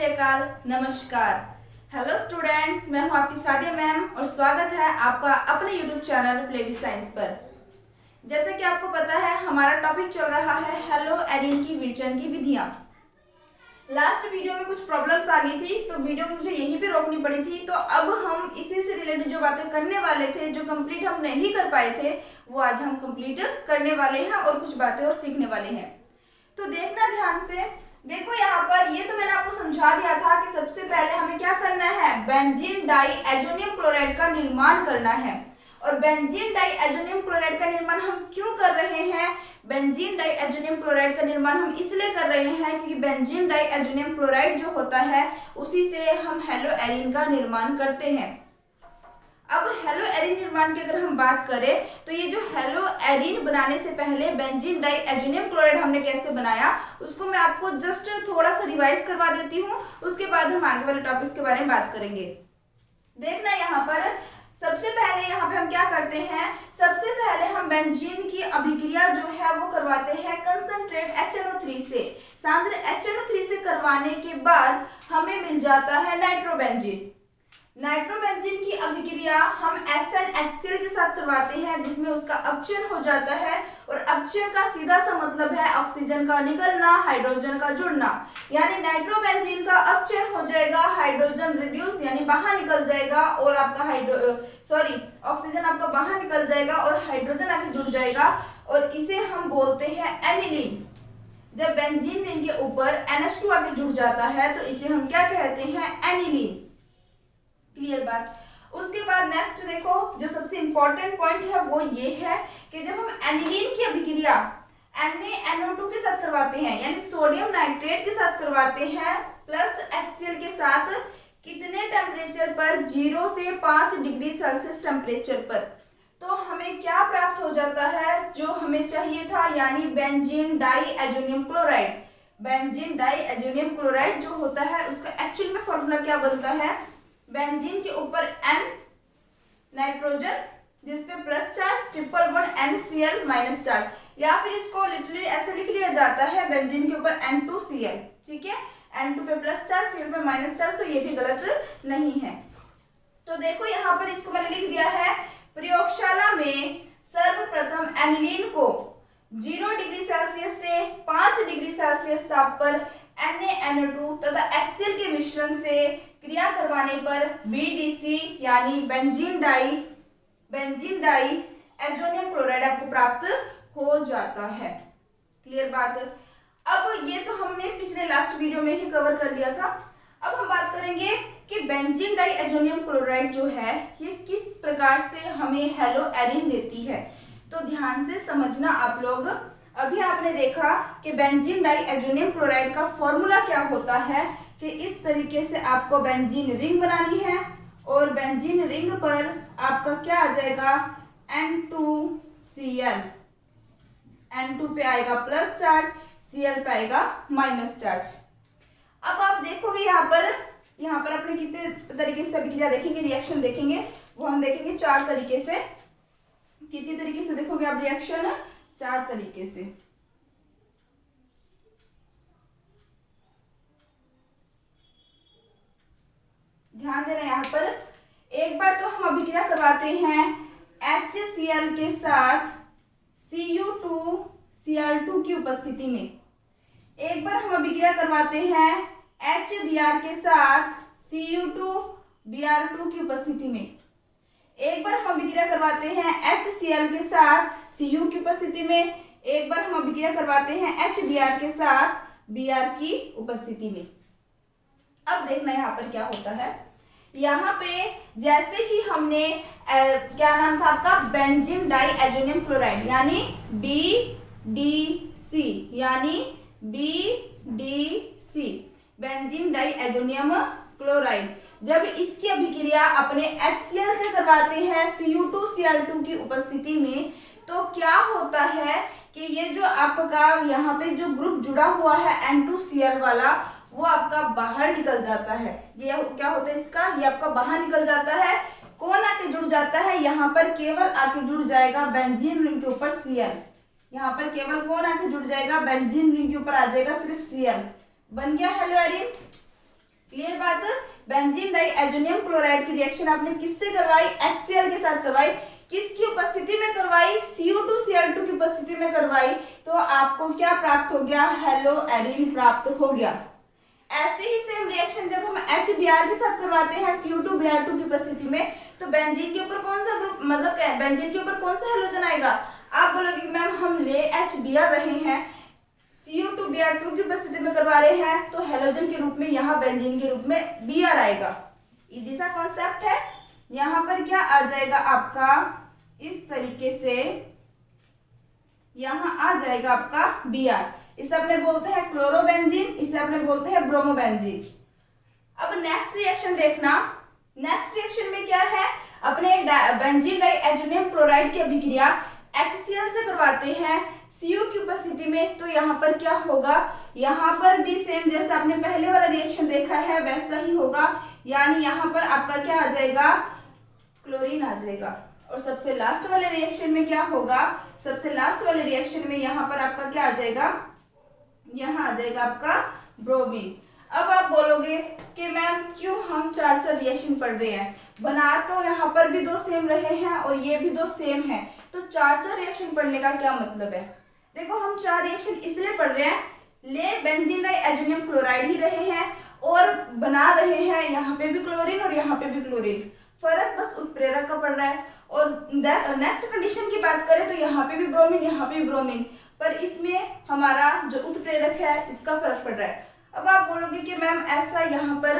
अकाल, नमस्कार। Hello students, मैं हूं आपकी सादिया मैम और स्वागत है आपका अपने YouTube channel play with science पर। जैसे कि आपको पता है हमारा टॉपिक चल रहा है हेलो एरिन की विचरण की विधियां। लास्ट वीडियो में कुछ प्रॉब्लम्स आ गई थी तो वीडियो मुझे यहीं पे रोकनी पड़ी थी। तो अब हम इसी से रिलेटेड जो बातें करने वाले थे, जो कंप्लीट हम नहीं कर पाए थे, वो आज हम कंप्लीट करने वाले हैं और कुछ बातें और सीखने वाले हैं। तो देखना ध्यान से। देखो यहाँ पर ये तो मैंने आपको समझा दिया था कि सबसे पहले हमें क्या करना है, बेंजीन डाइएजोनियम क्लोराइड का निर्माण करना है। और बेंजीन डाइएजोनियम क्लोराइड का निर्माण हम क्यों कर रहे हैं? बेंजीन डाइएजोनियम क्लोराइड का निर्माण हम इसलिए कर रहे हैं क्योंकि बेंजीन डाइएजोनियम क्लोराइड जो होता है उसी से हम हेलो एरिन का निर्माण करते हैं। अब हेलो एरिन निर्माण की अगर हम बात करें तो ये जो हेलो एरिन बनाने से पहले बेंजीन डाइएजोनियम क्लोराइड हमने कैसे बनाया उसको मैं आपको जस्ट थोड़ा सा रिवाइज करवा देती हूँ। उसके बाद हम आगे वाले टॉपिक्स के बारे में बात करेंगे। देखना यहाँ पर सबसे पहले यहाँ पे हम क्या करते हैं, सबसे पहले हम बेंजीन की अभिक्रिया जो है वो करवाते हैं कंसंट्रेट HNO3 से। सांद्र HNO3 से करवाने के बाद हमें मिल जाता है नाइट्रोबेंजीन। नाइट्रोबेंजीन की अभिक्रिया हम SnHCl के साथ करवाते हैं जिसमें उसका अपचयन हो जाता है। और अपचयन का सीधा सा मतलब है ऑक्सीजन का निकलना, हाइड्रोजन का जुड़ना। यानी नाइट्रोबेंजीन का अपचयन हो जाएगा, हाइड्रोजन रिड्यूस यानी बाहर निकल जाएगा और आपका ऑक्सीजन आपका बाहर निकल जाएगा और हाइड्रोजन आके जुड़ जाएगा और इसे हम बोलते हैं एनिलीन। जब बेंजीन रिंग के ऊपर NH2 आके जुड़ जाता है तो इसे हम क्या कहते हैं, एनिलीन। क्लियर बात। उसके बाद नेक्स्ट देखो जो सबसे इंपॉर्टेंट पॉइंट है वो ये है कि जब हम एनिलीन की अभिक्रिया NaNO2 के साथ करवाते हैं यानी सोडियम नाइट्रेट के साथ करवाते हैं प्लस HCl के साथ, कितने टेम्परेचर पर, 0 से 5 डिग्री सेल्सियस टेम्परेचर पर, तो हमें क्या प्राप्त हो जाता है जो हमें चाहिए था, यानी benzene diazonium chloride. Benzene diazonium chloride जो होता है उसका एक्चुअल में फॉर्मूला क्या बनता है, बेंजीन के ऊपर N नाइट्रोजन जिसपे plus charge, triple bond NCl minus charge, या फिर इसको लिटरली ऐसे लिख लिया जाता है बेंजीन के ऊपर N2Cl। ठीक है, N2 पे प्लस चार्ज, Cl पे माइनस चार्ज, तो ये भी गलत नहीं है। तो देखो यहाँ पर इसको मैंने लिख दिया है, प्रयोगशाला में सर्वप्रथम एनिलीन को 0 डिग्री सेल्सियस से 5 डिग्री सेल्सियस ताप पर NaNO2 तथा HCl के मिश्रण से क्रिया करवाने पर BDC यानी बेंजीन डाइएजोनियम क्लोराइड आपको प्राप्त हो जाता है। क्लियर बात। अब ये तो हमने पिछले लास्ट वीडियो में ही कवर कर लिया था। अब हम बात करेंगे कि बेंजीन डाइएजोनियम क्लोराइड जो है ये किस प्रकार से हमें हेलो एरिन देती है। तो ध्यान से समझना आप लोग। अभी आपने देखा कि बेंजीन डाइएजोनियम क्लोराइड का फॉर्मूला क्या होता है कि इस तरीके से आपको बेंजीन रिंग बनानी है और बेंजीन रिंग पर आपका क्या आ जाएगा, N2Cl। N2 पे आएगा प्लस चार्ज, Cl पे आएगा माइनस चार्ज। अब आप देखोगे यहाँ पर अपने कितने तरीके से अभिक्रिया देखेंगे, रिएक्शन देखेंगे, वो हम देखेंगे 4 तरीके से। कितने तरीके से देखोगे आप रिएक्शन, 4 तरीके से। ध्यान देना यहाँ पर। एक बार तो हम अभिक्रिया करवाते हैं HCl के साथ Cu2Cl2 की उपस्थिति में। एक बार हम अभिक्रिया करवाते हैं HBr के साथ Cu2Br2 की उपस्थिति में। एक बार हम अभिक्रिया करवाते हैं HCl के साथ Cu की उपस्थिति में। एक बार हम अभिक्रिया करवाते हैं HBr के साथ Br की उपस्थिति में। अब देखना यहाँ पर क्या होता है। यहाँ पे जैसे ही हमने क्या नाम था आपका, बेंजीन डाइएजोनियम क्लोराइड यानी BDC बेंजीन डाइएजोनियम क्लोराइड, जब इसकी अभिक्रिया अपने HCl से करवाते हैं Cu2Cl2 की उपस्थिति में, तो क्या होता है कि ये जो आपका यहाँ पे जो ग्रुप जुड़ा हुआ है N2Cl वाला, वो आपका बाहर निकल जाता है। ये क्या होता है इसका, ये आपका बाहर निकल जाता है। कौन आके जुड़ जाता है, यहाँ पर केवल आके जुड़ जाएगा बेंजीन रिंग के ऊपर Cl। यहाँ पर केवल कौन आके जुड़ जाएगा, बेंजीन रिंग के ऊपर आ जाएगा सिर्फ Cl। बन गया हेलो एरिन। क्लियर बात। बेंजीन डाइएजोनियम क्लोराइड की रिएक्शन आपने किससे करवाई? HCl के साथ करवाई। किसकी उपस्थिति में करवाई? Cu2Cl2 की उपस्थिति में करवाई। तो आपको क्या प्राप्त हो गया? हेलो एरिन प्राप्त हो गया। ऐसे ही सेम रिएक्शन जब हम HBr के साथ करवाते हैं Cu2Br2 की उपस्थिति में, तो बेंजीन के ऊपर कौन सा ग्रुप, मतलब बेंजीन के ऊपर कौन सा हेलोजन आएगा? आप बोलोगे कि मैम हम ले HBr रहे हैं, Cu2Br2 की उपस्थिति में करवा रहे हैं, तो हेलोजन के रूप में यहाँ बेंजीन के रूप में Br आएगा। इजी सा कॉन्सेप्ट है। यहाँ पर क्या आ जाएगा आपका? इस तरीके से यहाँ आ जाएगा आपका Br। इसे अपने बोलते हैं क्लोरोबेंजीन, इसे अपने बोलते हैं ब्रोमोबेंजीन। अब नेक्स्ट रिएक्शन देखना। नेक्स्ट रिएक्शन में क्या है? अपने बेंजीन डाइएजोनियम क्लोराइड की अभिक्रिया HCl से करवाते हैं Cu की उपस्थिति में, तो यहाँ पर क्या होगा? यहाँ पर भी सेम जैसा आपने पहले वाला रिएक्शन देखा है वैसा ही होगा, यानी यहाँ पर आपका क्या आ जाएगा? क्लोरीन आ जाएगा। और सबसे लास्ट वाले रिएक्शन में क्या होगा? सबसे लास्ट वाले रिएक्शन में यहाँ पर आपका क्या आ जाएगा? यहाँ आ जाएगा आपका ब्रोमीन। अब आप बोलोगे कि मैम क्यों हम चार रिएक्शन पढ़ रहे हैं? बना तो यहाँ पर भी दो सेम रहे हैं और ये भी दो सेम है, तो चार रिएक्शन पढ़ने का क्या मतलब है? देखो हम चार रिएक्शन इसलिए पढ़ रहे हैं, ले बेंजीन डाइएजोनियम क्लोराइड ही रहे हैं और बना रहे हैं यहाँ पे भी क्लोरीन और यहाँ पे भी क्लोरीन, फर्क बस उत्प्रेरक का पड़ रहा है। और नेक्स्ट कंडीशन की बात करें तो यहाँ पे भी ब्रोमीन, यहाँ पे भी ब्रोमीन, पर इसमें हमारा जो उत्प्रेरक है इसका फर्क पड़ रहा है। अब आप बोलोगे कि मैम ऐसा यहाँ पर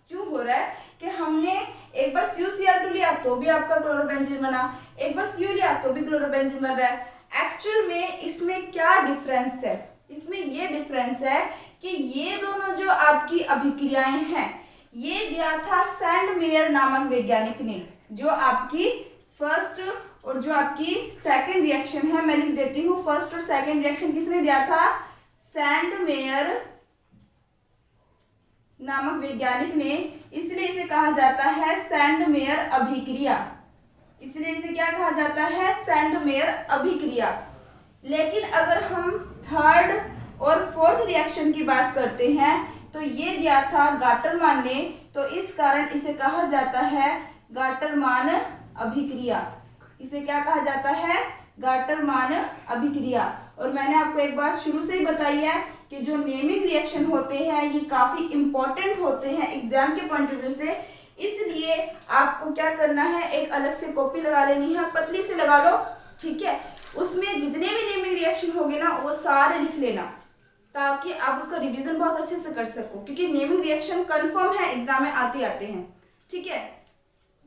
क्यों हो रहा है कि हमने एक बार CuCl2 लिया तो भी आपका क्लोरोबेंजीन बना, एक बार Cu लिया तो भी क्लोरोबेंजीन बन रहा है। एक्चुअल में इसमें क्या डिफरेंस है? इसमें ये डिफरेंस है कि ये दोनों जो आपकी अभिक्रियाएं हैं ये दिया था सैंडमेयर नामक वैज्ञानिक ने। जो आपकी फर्स्ट और जो आपकी सेकंड रिएक्शन है, मैं लिख देती हूँ, फर्स्ट और सेकंड रिएक्शन किसने दिया था? सैंडमेयर नामक वैज्ञानिक ने। इसलिए इसे कहा जाता है सैंडमेयर अभिक्रिया। इसलिए इसे क्या कहा जाता है? सैंडमेयर अभिक्रिया। लेकिन अगर हम थर्ड और फोर्थ रिएक्शन की बात करते हैं तो ये दिया था गाटरमान ने, तो इस कारण इसे कहा जाता है गाटरमान अभिक्रिया। इसे क्या कहा जाता है? गाटरमान अभिक्रिया। और मैंने आपको एक बात शुरू से ही बताई है कि जो नेमिंग रिएक्शन होते हैं ये काफी इंपॉर्टेंट होते हैं एग्जाम के पॉइंट ऑफ व्यू से, इसलिए आपको क्या करना है, एक अलग से कॉपी लगा लेनी है, पतली से लगा लो, ठीक है। उसमें जितने भी नेमिंग रिएक्शन होंगे ना वो सारे लिख लेना, ताकि आप उसका रिवीजन बहुत अच्छे से कर सको, क्योंकि नेमिंग रिएक्शन कंफर्म है एग्जाम में आते आते हैं, ठीक है।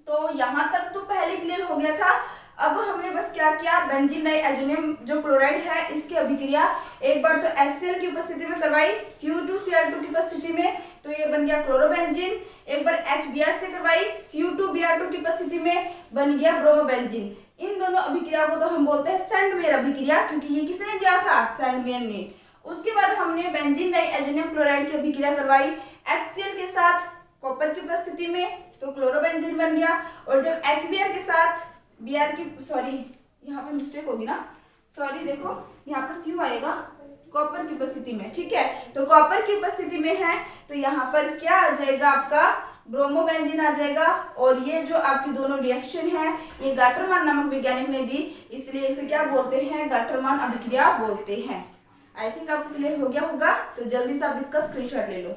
तो यहाँ तक तो पहले क्लियर हो गया था। अब हमने बस क्या किया, बेंजीन डाइएजोनियम जो क्लोराइड है इसकी अभिक्रिया एक बार तो HCl की उपस्थिति में करवाई Cu2Cl2 की उपस्थिति में, तो ये बन गया क्लोरोबेंजीन। एक बार HBr से करवाई Cu2Br2 की उपस्थिति में, बन गया ब्रोमोबेंजीन। इन दोनों अभिक्रिया को तो हम बोलते हैं सैंडमेयर अभिक्रिया, क्योंकि ये किसने दिया था? सैंडमेयर ने। उसके बाद हमने बेंजीन डाइएजोनियम क्लोराइड की अभिक्रिया करवाई HCl के साथ कॉपर की उपस्थिति में, तो क्लोरोबेंजीन बन गया। और जब HBr के साथ Br की, सॉरी यहाँ पे मिस्टेक होगी ना, सॉरी देखो यहाँ पर Cu आएगा कॉपर की उपस्थिति में, ठीक है। तो कॉपर की उपस्थिति में है तो यहाँ पर क्या आ जाएगा आपका? ब्रोमोबेंजीन आ जाएगा। और ये जो आपकी दोनों रिएक्शन है ये गाटरमान नामक वैज्ञानिक ने दी, इसलिए इसे क्या बोलते हैं? गाटरमान अभिक्रिया बोलते हैं। आई थिंक आपको क्लियर हो गया होगा, तो जल्दी से आप इसका स्क्रीनशॉट ले लो।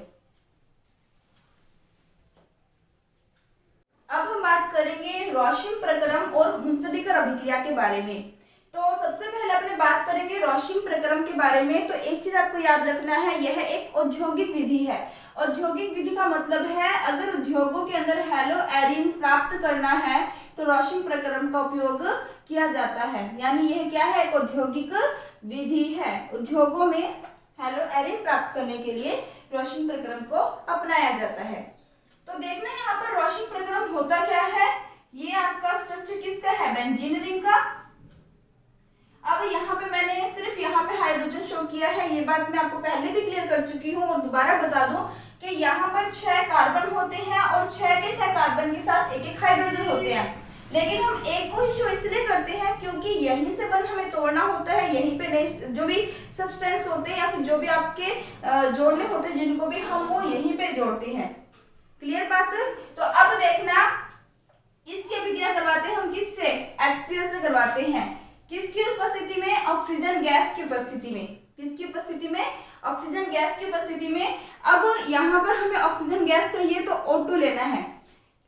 अब हम बात करेंगे रॉशिम प्रक्रम और हुंसडीकर अभिक्रिया के बारे में। तो सबसे पहले अपने बात करेंगे रॉशिम प्रक्रम के बारे में। तो एक चीज आपको याद रखना है, यह एक औद्योगिक विधि है। औद्योगिक विधि का मतलब है अगर उद्योगों के अंदर हेलो एरिन प्राप्त करना है तो रॉशिम प्रक्रम का उपयोग किया जाता है। यानी यह क्या है? एक औद्योगिक विधि है। उद्योगों में हेलो एरिन प्राप्त करने के लिए रॉशिम प्रक्रम को अपनाया जाता है। तो देखना यहाँ पर रॉशिम प्रक्रम होता क्या है। ये आपका स्ट्रक्चर किसका है? बेंजीन रिंग का। अब यहाँ पे मैंने सिर्फ यहाँ पे हाइड्रोजन शो किया है, ये बात मैं आपको पहले भी क्लियर कर चुकी हूँ और दोबारा बता दूं कि यहाँ पर 6 कार्बन होते हैं और 6 के 6 कार्बन के साथ एक एक हाइड्रोजन होते हैं। लेकिन हम एक को ही शो इसलिए करते हैं क्योंकि यहीं से बंध हमें तोड़ना होता है, यहीं पे नहीं, जो भी सब्सटेंस होते हैं या फिर जो भी आपके जोड़ने होते हैं जिनको भी हम वो यहीं पे जोड़ते हैं। क्लियर बात। तो अब देखना, इसकी अभिक्रिया करवाते हैं हम किससे, HCl से करवाते हैं। किसकी उपस्थिति में, ऑक्सीजन गैस की उपस्थिति में। किसकी उपस्थिति में, ऑक्सीजन गैस की उपस्थिति में। अब यहाँ पर हमें ऑक्सीजन गैस चाहिए तो O2 लेना है,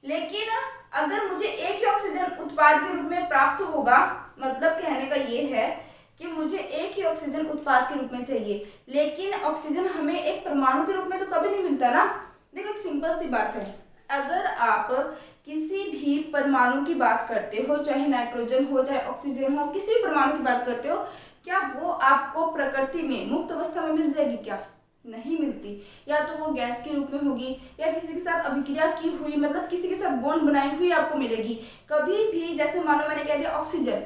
लेकिन अगर मुझे एक ही ऑक्सीजन उत्पाद के रूप में प्राप्त होगा, मतलब कहने का ये है कि मुझे एक ही ऑक्सीजन उत्पाद के रूप में चाहिए, लेकिन ऑक्सीजन हमें एक परमाणु के रूप में तो कभी नहीं मिलता ना। देखो एक सिंपल सी बात है, अगर आप किसी भी परमाणु की बात करते हो, चाहे नाइट्रोजन हो चाहे ऑक्सीजन हो, किसी भी परमाणु की बात करते हो, क्या वो आपको प्रकृति में मुक्त अवस्था में मिल जाएगी? क्या नहीं मिलती। या तो वो गैस के रूप में होगी या किसी के साथ अभिक्रिया की हुई, मतलब किसी के साथ बॉन्ड बनाई हुई आपको मिलेगी। कभी भी जैसे मानो मैंने कह दिया ऑक्सीजन,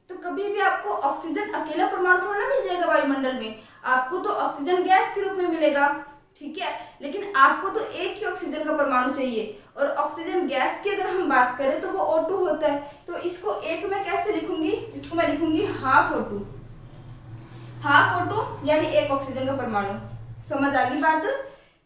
तो कभी भी आपको ऑक्सीजन अकेला परमाणु थोड़ा ना मिल जाएगा वायुमंडल में, आपको तो ऑक्सीजन गैस के रूप में मिलेगा, ठीक है। लेकिन आपको तो एक ही ऑक्सीजन का परमाणु चाहिए, और ऑक्सीजन गैस की अगर हम बात करें तो वो O2 होता है। तो इसको एक में कैसे लिखूंगी, इसको मैं लिखूंगी हाफ O2, हाफ O2 यानी एक ऑक्सीजन का परमाणु। समझ आ गई बात?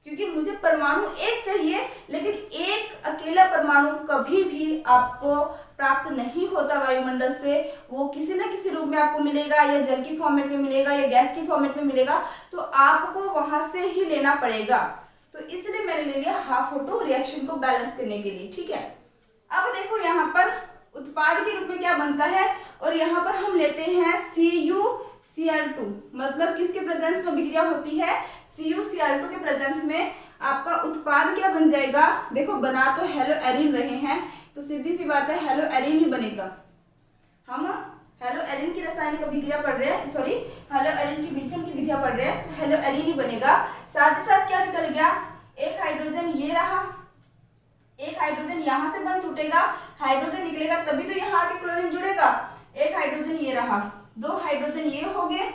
क्योंकि मुझे परमाणु एक चाहिए, लेकिन एक अकेला परमाणु कभी भी आपको प्राप्त नहीं होता वायुमंडल से, वो किसी न किसी रूप में आपको मिलेगा, या जल की फॉर्मेट में मिलेगा या गैस की फॉर्मेट में मिलेगा, तो आपको वहां से ही लेना पड़ेगा। तो इसलिए मैंने ले लिया हाफ O2 रिएक्शन को बैलेंस करने के लिए, ठीक है। अब देखो यहाँ पर उत्पाद के रूप में क्या बनता है, और यहाँ पर हम लेते हैं CuCl2, मतलब किसके प्रेजेंस में अभिक्रिया होती है, CuCl2 के प्रेजेंस में आपका उत्पाद क्या बन जाएगा। देखो बना तो हेलो एरिन रहे हैं, तो सीधी सी बात है हेलो एरिन ही बनेगा। हम हेलो एरिन की रासायनिक अभिक्रिया पढ़ रहे हैं, सॉरी हेलो एरिन की विरचन की विधियां पढ़ रहे हैं, तो हेलो एरिन ही बनेगा। साथ ही साथ क्या निकल गया, एक हाइड्रोजन ये रहा, एक हाइड्रोजन यहाँ से बंद टूटेगा, हाइड्रोजन निकलेगा तभी तो यहाँ आके क्लोरीन जुड़ेगा। एक हाइड्रोजन ये रहा, दो हाइड्रोजन ये हो गए,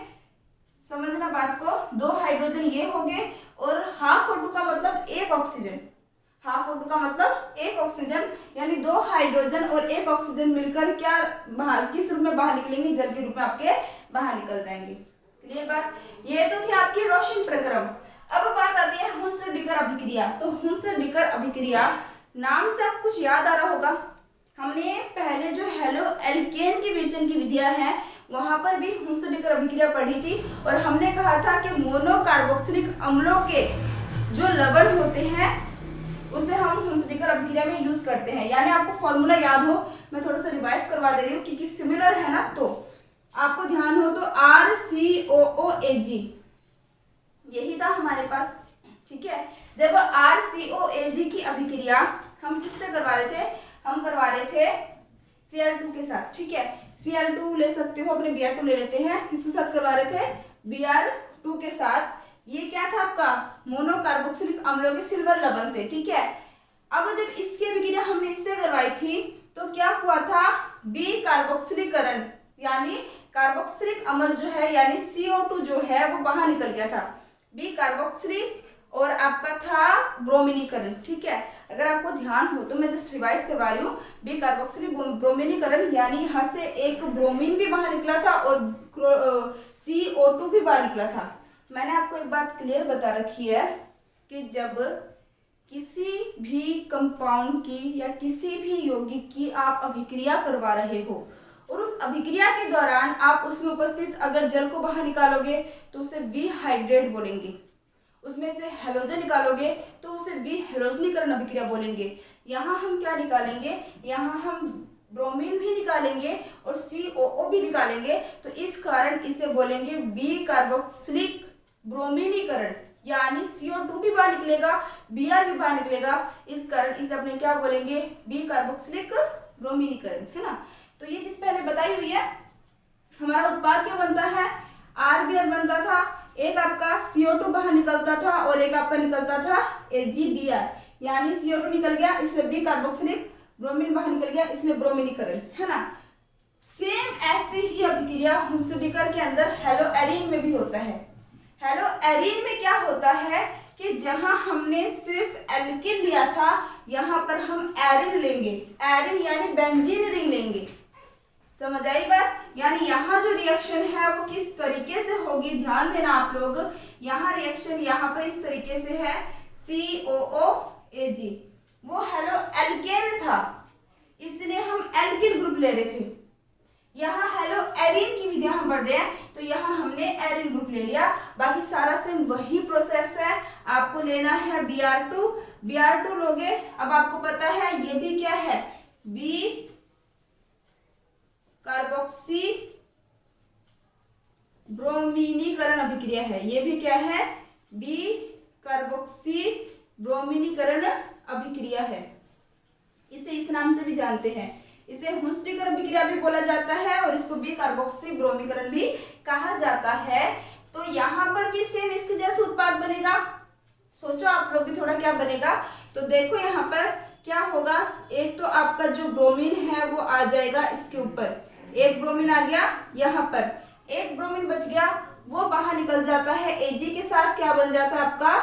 समझना बात को, दो हाइड्रोजन ये हो गए, और हाफ O2 का मतलब एक ऑक्सीजन, हाफ O2 का मतलब एक ऑक्सीजन, यानी दो हाइड्रोजन और एक ऑक्सीजन मिलकर क्या बाहर किस रूप में बाहर निकलेंगे, जल के रूप में आपके बाहर निकल जाएंगे। क्लियर बात? ये तो थी आपकी रोशन प्रक्रम। अब बात आती है हुंसर-डिकर अभिक्रिया। तो हुंसर-डिकर अभिक्रिया नाम से आपको कुछ याद आ रहा होगा, हमने पहले जो हेलो एल्केन की विरचन की विधियां हैं वहां पर भी हुंसर-डिकर अभिक्रिया पढ़ी थी, और हमने कहा था कि मोनोकार्बोक्सिलिक अम्लों के जो लवण होते हैं उसे हम हुंसर-डिकर अभिक्रिया में यूज करते हैं। यानी आपको फॉर्मूला याद हो, मैं थोड़ा सा रिवाइज करवा दे रही हूँ क्योंकि सिमिलर है ना, तो आपको ध्यान हो तो RCOOAg यही था हमारे पास, ठीक है। जब RCOAg की अभिक्रिया हम किससे करवा रहे थे, हम करवा रहे थे Cl2 के साथ, ठीक है। Cl2 ले सकते हो, अपने Br2 ले लेते हैं, किसके साथ करवा रहे थे, Br2 के साथ। ये क्या था आपका, मोनोकार्बोक्सिलिक अम्लों के सिल्वर लवण थे, ठीक है। अब जब इसकी अभिक्रिया हमने इससे करवाई थी तो क्या हुआ था, बी कार्बोक्सिलीकरण, यानी कार्बोक्सिलिक अम्ल जो है यानी CO2 जो है वो बाहर निकल गया था, बी कार्बोक्सिलिक, और आपका था ब्रोमिनीकरण, ठीक है। अगर आपको ध्यान हो तो मैं जस्ट रिवाइज करवा रही हूँ, बी कार्बोक्सिलिक ब्रोमिनीकरण यानी यहाँ से एक ब्रोमीन भी बाहर निकला था और CO2 भी बाहर निकला था। मैंने आपको एक बात क्लियर बता रखी है कि जब किसी भी कंपाउंड की या किसी भी यौगिक की आप अभिक्रिया करवा रहे हो और उस अभिक्रिया के दौरान आप उसमें उपस्थित अगर जल को बाहर निकालोगे तो उसे विहाइड्रेट बोलेंगे, उसमें से हैलोजन निकालोगे तो उसे विहेलोजनीकरण अभिक्रिया बोलेंगे। यहाँ हम क्या निकालेंगे, यहाँ हम ब्रोमीन भी निकालेंगे और COO भी निकालेंगे, तो इस कारण इसे बोलेंगे बी कार्बोक्सिलिक ब्रोमीनीकरण, यानी CO2 भी बाहर निकलेगा, Br भी बाहर निकलेगा, इस कारण इसे अपने क्या बोलेंगे, बी कार्बोक्सिलिक ब्रोमीनीकरण, है ना। तो ये चीज पहले बताई हुई है। हमारा उत्पाद क्या बनता है, RBr बनता था, एक आपका CO2 बाहर निकलता था और एक आपका निकलता था AgBr, यानी CO2 निकल गया इसलिए बी कार्बोक्सिलिक, ब्रोमीन बाहर निकल गया इसलिए ब्रोमीनीकरण, है ना। सेम ऐसी ही अभिक्रिया हुंसर-डिकर के अंदर हेलो एरिन में भी होता है। हेलो एरिन में क्या होता है कि जहां हमने सिर्फ एल्किन लिया था यहाँ पर हम एरिन लेंगे, एरिन यानी बेंजीन रिंग लेंगे, समझ आई बात। यानी यहाँ जो रिएक्शन है वो किस तरीके से होगी, ध्यान देना आप लोग। यहाँ रिएक्शन यहाँ पर इस तरीके से है COOAg, वो हेलो एल्केन था, इसलिए हम एल्किल ग्रुप ले रहे थे। यहाँ हेलो एरिन की विधियां हम पढ़ रहे हैं, तो यहाँ हमने एरिन ग्रुप ले लिया। बाकी सारा सेम वही प्रोसेस है, आपको लेना है Br2। Br2 लोगे, अब आपको पता है ये भी क्या है, बी कार्बोक्सी ब्रोमीनीकरण अभिक्रिया है। ये भी क्या है, बी कार्बोक्सी ब्रोमीनीकरण अभिक्रिया है। इसे इस नाम से भी जानते हैं, इसे हुस्टिकर अभिक्रिया भी बोला जाता है और इसको बी कार्बोक्सी ब्रोमीकरण भी कहा जाता है। तो यहाँ पर भी सेम इसके जैसे उत्पाद बनेगा। सोचो आप लोग भी थोड़ा क्या बनेगा। तो देखो यहाँ पर क्या होगा, एक तो आपका जो ब्रोमीन है वो आ जाएगा इसके ऊपर, एक ब्रोमीन आ गया यहाँ पर, एक ब्रोमीन बच गया, वो बाहर निकल जाता है Ag के साथ, क्या बन जाता है आपका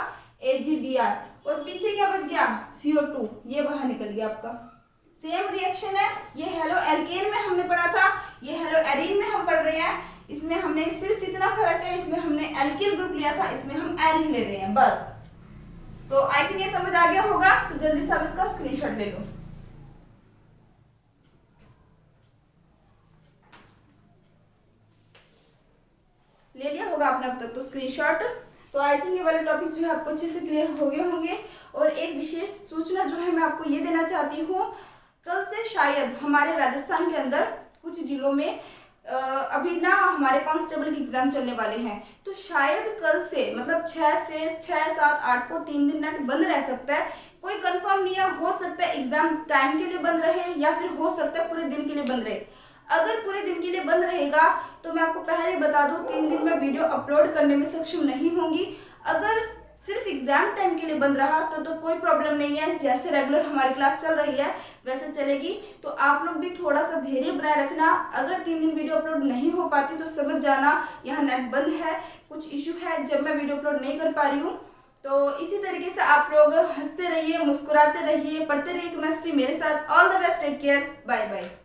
AgBr, और पीछे क्या बच गया CO2, ये बाहर निकल गया आपका। सेम रिएक्शन है, ये हेलो एल्केन में हमने पढ़ा था, ये हेलो एरिन में हम पढ़ रहे हैं। इसमें हमने सिर्फ इतना फर्क है, इसमें हमने एल्किल ग्रुप लिया था, इसमें हम एरिन ले रहे हैं बस। तो आई थिंक ये समझ आ गया होगा। तो जल्दी से आप इसका स्क्रीनशॉट ले लो। ले लिया होगा आपने अब तक तो स्क्रीनशॉट। तो आई थिंक ये वाले टॉपिक्स जो है आपको अच्छे से क्लियर हो गए होंगे। और एक विशेष सूचना जो है मैं आपको ये देना चाहती हूँ, कल से शायद हमारे राजस्थान के अंदर कुछ जिलों में अभी ना हमारे कांस्टेबल के एग्जाम चलने वाले हैं। तो शायद कल से मतलब 6 से 6, 7, 8 को 3 दिन नेट बंद रह सकता है। कोई कंफर्म नहीं है, हो सकता है एग्जाम टाइम के लिए बंद रहे या फिर हो सकता है पूरे दिन के लिए बंद रहे। अगर पूरे दिन के लिए बंद रहेगा तो मैं आपको पहले बता दूं 3 दिन में वीडियो अपलोड करने में सक्षम नहीं होंगी। अगर सिर्फ एग्जाम टाइम के लिए बंद रहा तो कोई प्रॉब्लम नहीं है, जैसे रेगुलर हमारी क्लास चल रही है वैसे चलेगी। तो आप लोग भी थोड़ा सा धैर्य बनाए रखना। अगर 3 दिन वीडियो अपलोड नहीं हो पाती तो समझ जाना यहाँ नेट बंद है, कुछ इशू है जब मैं वीडियो अपलोड नहीं कर पा रही हूँ। तो इसी तरीके से आप लोग हंसते रहिए, मुस्कुराते रहिए, पढ़ते रहिए केमिस्ट्री मेरे साथ। All the best, take care, bye bye.